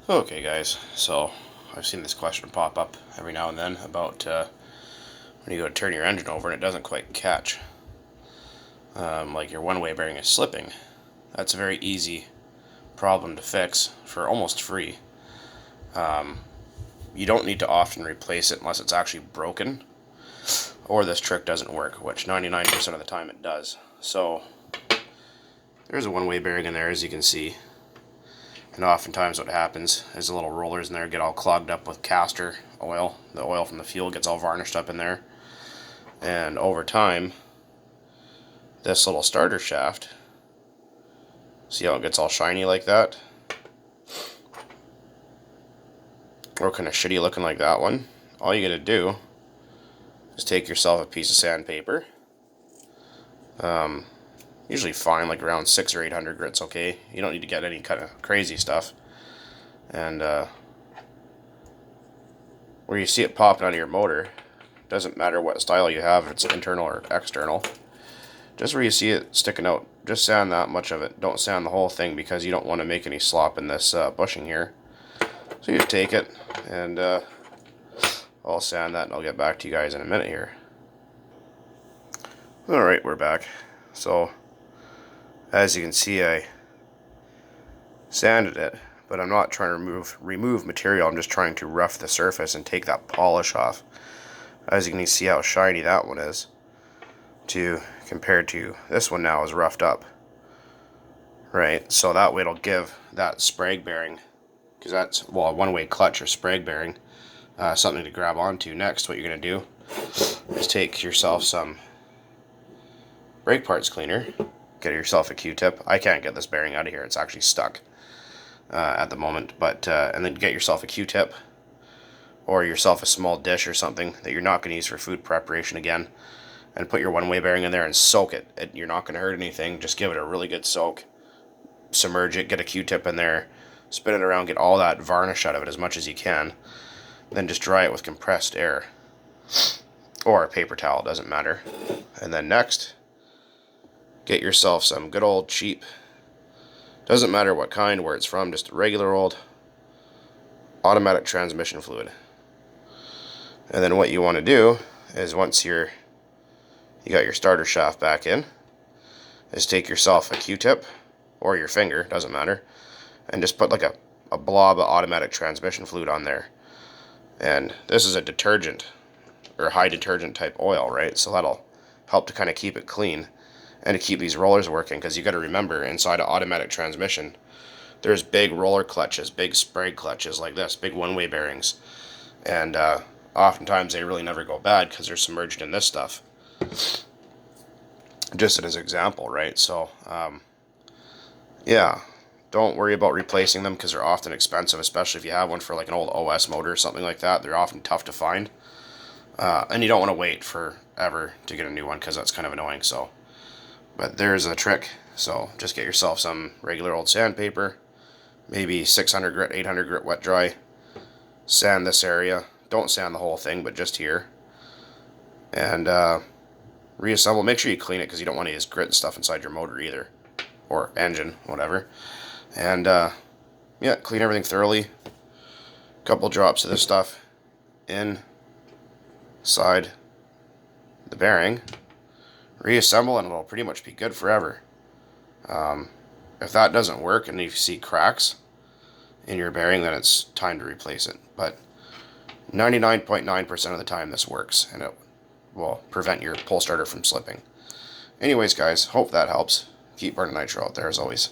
Okay guys, so I've seen this question pop up every now and then about when you go to turn your engine over and it doesn't quite catch. Like your one-way bearing is slipping. That's a very easy problem to fix for almost free. You don't need to often replace it unless it's actually broken or this trick doesn't work, which 99% of the time it does. So there's a one-way bearing in there, as you can see. And oftentimes what happens is the little rollers in there get all clogged up with castor oil. The oil from the fuel gets all varnished up in there. And over time, this little starter shaft, see how it gets all shiny like that? Or kind of shitty looking like that one. All you gotta do is take yourself a piece of sandpaper. Usually fine, like around 600 or 800 grit's okay. You don't need to get any kind of crazy stuff. And where you see it popping out of your motor, doesn't matter what style you have, if it's internal or external, just where you see it sticking out, just sand that much of it. Don't sand the whole thing because you don't want to make any slop in this bushing here. So you just take it and I'll sand that and I'll get back to you guys in a minute here. Alright, we're back. So as you can see, I sanded it, but I'm not trying to remove material. I'm just trying to rough the surface and take that polish off. As you can see how shiny that one is compared to this one now is roughed up. Right, so that way it'll give that sprag bearing, because that's, well, a one-way clutch or sprag bearing, something to grab onto. Next, what you're going to do is take yourself some brake parts cleaner, get yourself a Q-tip. I can't get this bearing out of here, it's actually stuck at the moment, but and then get yourself a Q-tip or yourself a small dish or something that you're not going to use for food preparation again, and put your one-way bearing in there and soak it. You're not going to hurt anything, just give it a really good soak. Submerge it, get a Q-tip in there, spin it around, get all that varnish out of it as much as you can, then just dry it with compressed air or a paper towel, doesn't matter. And then next, get yourself some good old cheap, doesn't matter what kind, where it's from, just regular old automatic transmission fluid. And then what you want to do is, once you got your starter shaft back in, is take yourself a Q-tip or your finger, doesn't matter, and just put like a blob of automatic transmission fluid on there. And this is a detergent or high detergent type oil, right? So that'll help to kind of keep it clean and to keep these rollers working, because you got to remember, inside an automatic transmission there's big roller clutches, big sprag clutches like this, big one-way bearings, and oftentimes they really never go bad because they're submerged in this stuff. Just as an example, right? So yeah, don't worry about replacing them because they're often expensive, especially if you have one for like an old OS motor or something like that. They're often tough to find, and you don't want to wait forever to get a new one because that's kind of annoying. So, but there's a trick. So just get yourself some regular old sandpaper, maybe 600 grit, 800 grit wet dry. Sand this area. Don't sand the whole thing, but just here. And reassemble. Make sure you clean it because you don't want any of this grit and stuff inside your motor either, or engine, whatever. And yeah, clean everything thoroughly. Couple drops of this stuff inside the bearing. Reassemble and it'll pretty much be good forever. If that doesn't work and you see cracks in your bearing, then it's time to replace it. But 99.9% of the time this works, and it will prevent your pull starter from slipping. Anyways guys, hope that helps. Keep burning nitro out there as always.